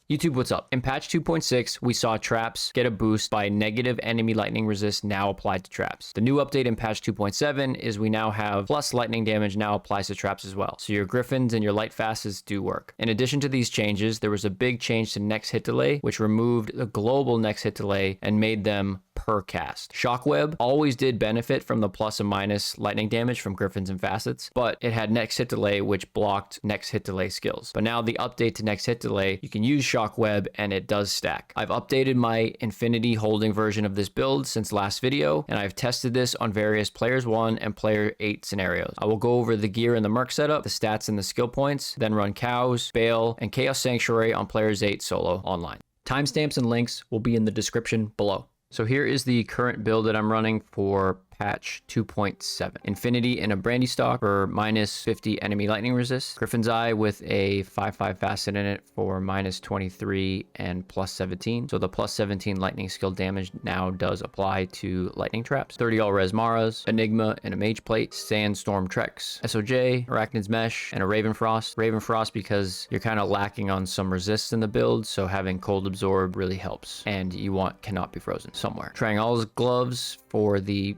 YouTube, what's up? In patch 2.6, we saw traps get a boost by negative enemy lightning resist now applied to traps. The new update in patch 2.7 is we now have plus lightning damage now applies to traps as well. So your griffins and your light fasts do work. In addition to these changes, there was a big change to next hit delay, which removed the global next hit delay and made them per cast. SHOCKWEB always did benefit from the plus and minus lightning damage from griffins and facets, but it had next hit delay, which blocked next hit delay skills. But now the update to next hit delay, you can use SHOCKWEB and it does stack. I've updated my Infinity holding version of this build since last video, and I've tested this on various players 1 and player 8 scenarios. I will go over the gear and the Merc setup, the stats and the skill points, then run cows, Baal, and Chaos Sanctuary on players 8 solo online. Timestamps and links will be in the description below. So here is the current build that I'm running for patch 2.7. Infinity in a brandy stock for minus 50 enemy lightning resist. Griffin's Eye with a 5/5 facet in it for minus 23 and plus 17. So the plus 17 lightning skill damage now does apply to lightning traps. 30 all res Maras, Enigma in a mage plate, Sandstorm Trex, SOJ, Arachnid's Mesh, and a Ravenfrost. Ravenfrost because you're kind of lacking on some resists in the build, so having cold absorb really helps. And you want cannot be frozen somewhere. Triangle's gloves for the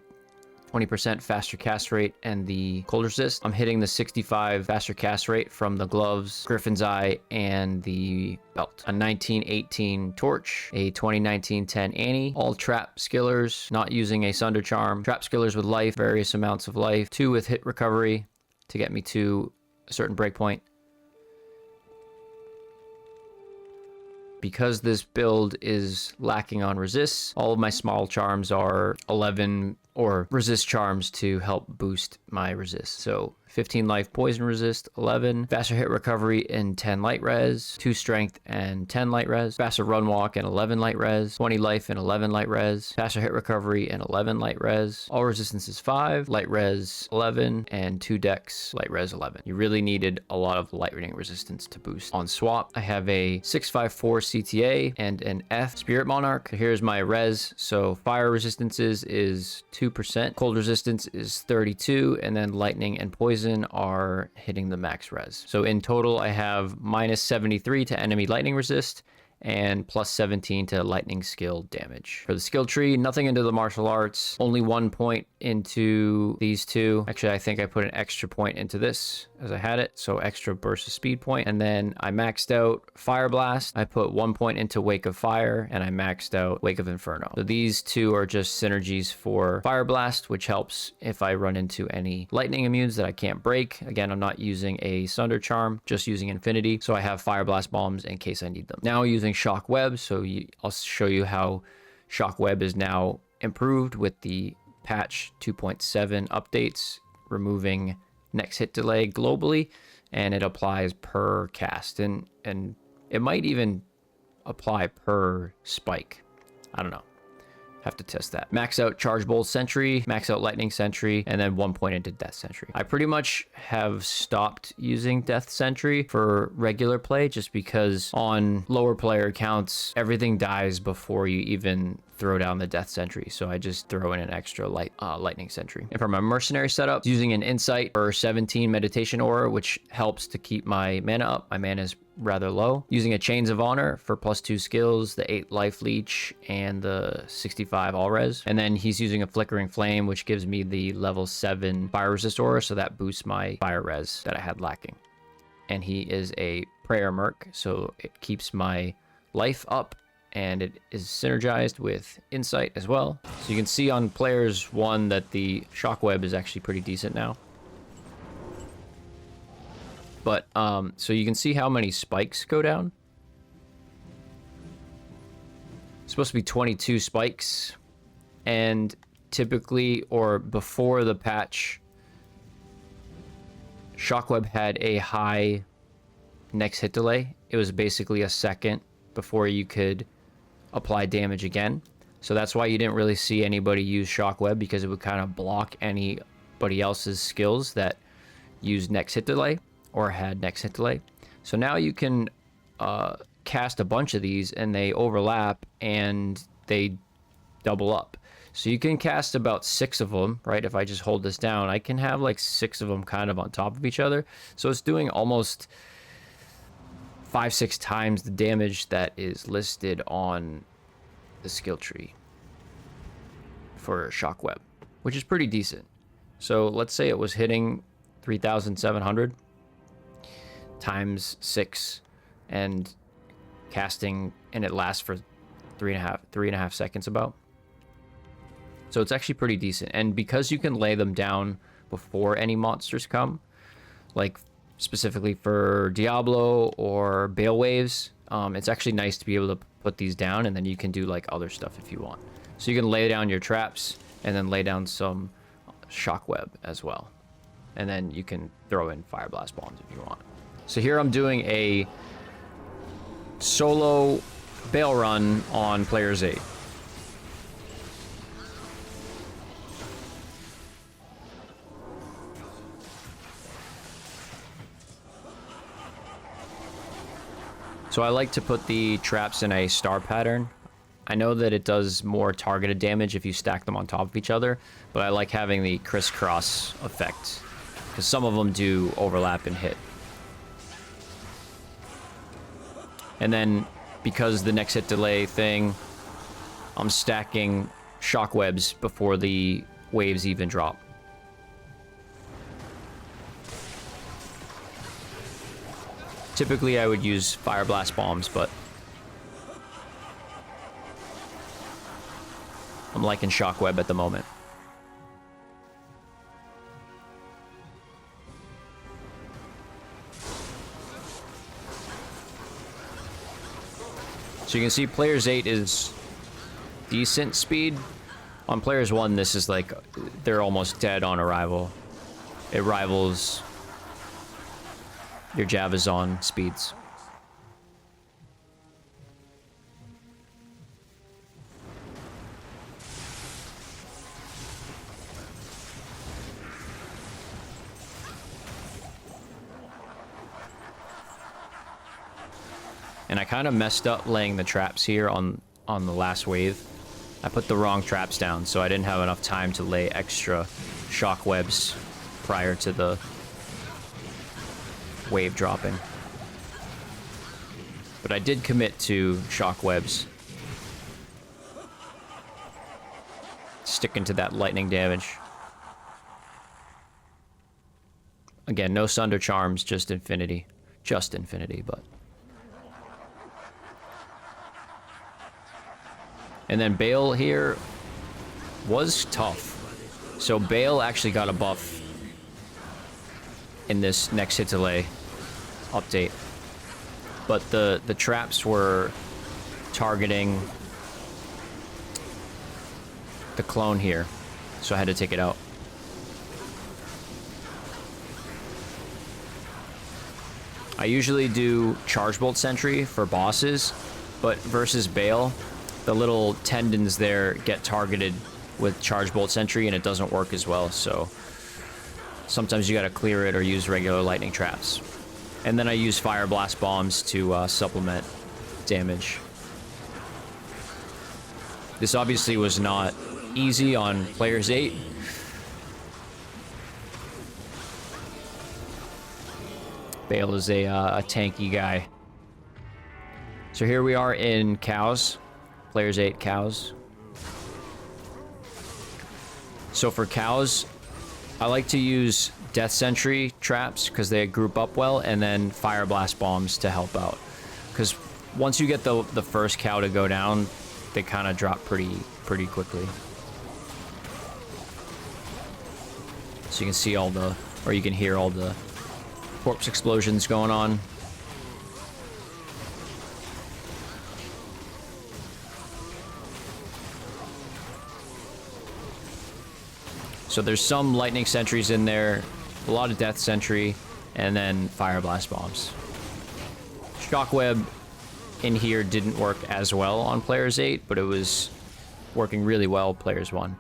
20% faster cast rate and the cold resist. I'm hitting the 65 faster cast rate from the gloves, Griffin's Eye, and the belt. A 1918 torch, a 2019-10 Annie, all trap skillers, not using a Sunder Charm. Trap skillers with life, various amounts of life, 2 with hit recovery to get me to a certain breakpoint. Because this build is lacking on resists, all of my small charms are 11 or resist charms to help boost my resist. So 15 life poison resist, 11 faster hit recovery and 10 light res, 2 strength and 10 light res, faster run walk and 11 light res, 20 life and 11 light res, faster hit recovery and 11 light res, all resistance is 5, light res 11, and 2 dex light res 11. You really needed a lot of lightning resistance to boost. On swap, I have a 654 CTA and an F Spirit Monarch. So here's my res. So fire resistances is 2%, cold resistance is 32, and then lightning and poison are hitting the max res. So in total, I have minus 73 to enemy lightning resist and plus 17 to lightning skill damage. For the skill tree, nothing into the martial arts, only 1 point into these two. Actually, I think I put an extra point into this as I had it, so extra burst of speed point. And then I maxed out Fire Blast. I put 1 point into Wake of Fire, and I maxed out Wake of Inferno. So these two are just synergies for Fire Blast, which helps if I run into any lightning immunes that I can't break. Again, I'm not using a Sunder Charm, just using Infinity, so I have Fire Blast bombs in case I need them. Now using SHOCKWEB, so I'll show you how SHOCKWEB is now improved with the patch 2.7 updates, removing next hit delay globally, and it applies per cast, and it might even apply per spike. I don't know. Have to test that. Max out Charge Bolt Sentry, max out Lightning Sentry, and then 1 point into Death Sentry. I pretty much have stopped using Death Sentry for regular play just because on lower player accounts, everything dies before you even throw down the Death Sentry. So I just throw in an extra Lightning Sentry. And for my Mercenary setup, using an Insight for 17 Meditation Aura, which helps to keep my mana up. My mana is rather low. Using a Chains of Honor for +2 skills, the 8 Life Leech, and the 65 All Res. And then he's using a Flickering Flame, which gives me the level 7 Fire Resist Aura, so that boosts my Fire Res that I had lacking. And he is a Prayer Merc, so it keeps my life up, and it is synergized with Insight as well. So you can see on players 1 that the SHOCKWEB is actually pretty decent now. But, so you can see how many spikes go down. It's supposed to be 22 spikes. And typically, or before the patch, SHOCKWEB had a high next hit delay. It was basically a second before you could apply damage again. So that's why you didn't really see anybody use SHOCKWEB, because it would kind of block anybody else's skills that used next hit delay or had next hit delay. So now you can cast a bunch of these and they overlap and they double up. So you can cast about 6 of them, right? If I just hold this down, I can have like 6 of them kind of on top of each other. So it's doing almost 5-6 times the damage that is listed on the skill tree for SHOCKWEB, which is pretty decent. So let's say it was hitting 3,700 times 6 and casting, and it lasts for three and a half seconds about. So it's actually pretty decent. And because you can lay them down before any monsters come, like specifically for Diablo or Baal waves, it's actually nice to be able to put these down, and then you can do like other stuff if you want. So you can lay down your traps and then lay down some SHOCKWEB as well. And then you can throw in Fire Blast Bombs if you want. So here I'm doing a solo Baal run on Players 8. So I like to put the traps in a star pattern. I know that it does more targeted damage if you stack them on top of each other, but I like having the crisscross effect because some of them do overlap and hit. And then because the next hit delay thing, I'm stacking SHOCKWEBs before the waves even drop. Typically I would use Fire Blast Bombs, but I'm liking SHOCKWEB at the moment. So you can see Players 8 is decent speed. On Players 1, this is like, they're almost dead on arrival. It rivals your Javazon speeds. And I kind of messed up laying the traps here on the last wave. I put the wrong traps down, so I didn't have enough time to lay extra SHOCKWEBs prior to the wave dropping. But I did commit to SHOCKWEBs. Sticking to that lightning damage. Again, no Sunder Charms, just Infinity. Just Infinity, but... And then Baal here was tough. So Baal actually got a buff in this next hit delay update. But the traps were targeting the clone here. So I had to take it out. I usually do Charge Bolt Sentry for bosses, but versus Baal, the little tendons there get targeted with Charge Bolt Sentry and it doesn't work as well, so sometimes you gotta clear it or use regular lightning traps. And then I use Fire Blast Bombs to supplement damage. This obviously was not easy on Players 8. Baal is a tanky guy. So here we are in Cows. Players 8 Cows. So for Cows, I like to use Death Sentry traps because they group up well, and then Fire Blast Bombs to help out. Because once you get the first cow to go down, they kind of drop pretty quickly. So you can see all the, or you can hear all the corpse explosions going on. So there's some lightning sentries in there, a lot of death sentry, and then Fire Blast Bombs. SHOCKWEB in here didn't work as well on Players 8, but it was working really well Players 1.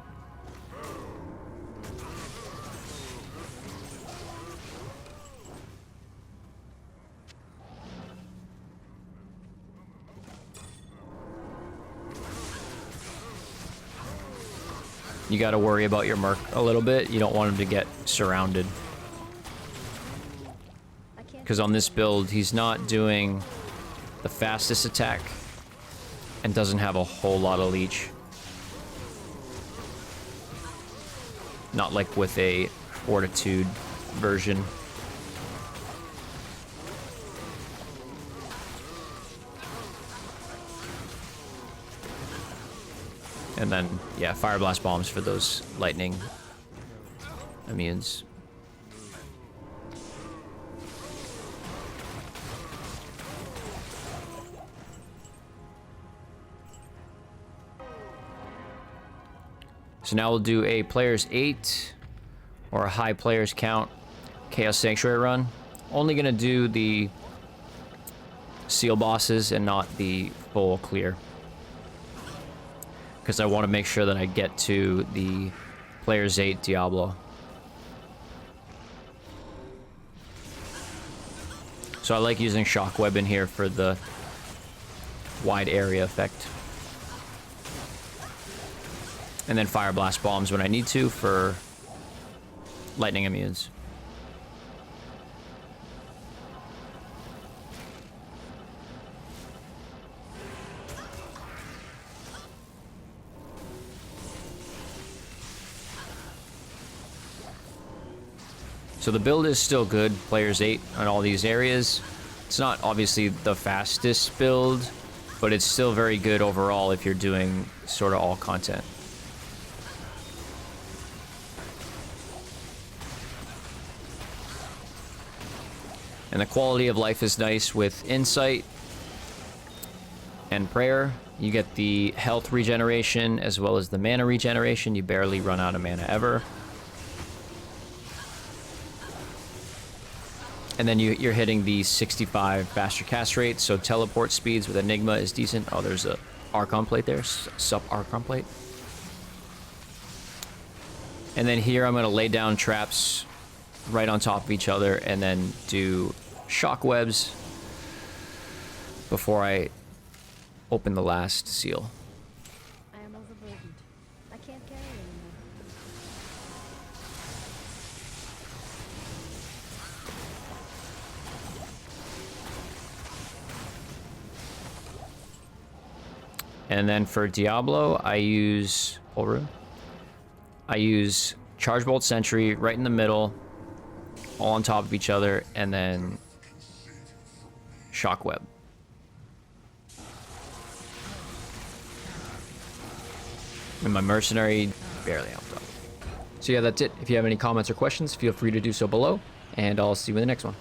You gotta worry about your Merc a little bit. You don't want him to get surrounded. Because on this build, he's not doing the fastest attack and doesn't have a whole lot of leech. Not like with a fortitude version. And then, yeah, fire blast bombs for those lightning immunes. So now we'll do a players 8 or a high players count Chaos Sanctuary run. Only gonna do the seal bosses and not the full clear, because I want to make sure that I get to the players 8 Diablo. So I like using SHOCKWEB in here for the wide area effect. And then fire blast bombs when I need to for lightning immunes. So the build is still good, players 8 on all these areas. It's not obviously the fastest build, but it's still very good overall if you're doing sort of all content. And the quality of life is nice with Insight and Prayer. You get the health regeneration as well as the mana regeneration. You barely run out of mana ever. And then you're hitting the 65 faster cast rate, so teleport speeds with Enigma is decent. Oh, there's a Archon plate there, sup Archon plate. And then here I'm going to lay down traps right on top of each other and then do shockwebs before I open the last seal. I am overburdened. I can't carry anymore. And then for Diablo, I use full room. I use Charge Bolt Sentry right in the middle, all on top of each other, and then Shockweb. And my mercenary barely helped out. So yeah, that's it. If you have any comments or questions, feel free to do so below, and I'll see you in the next one.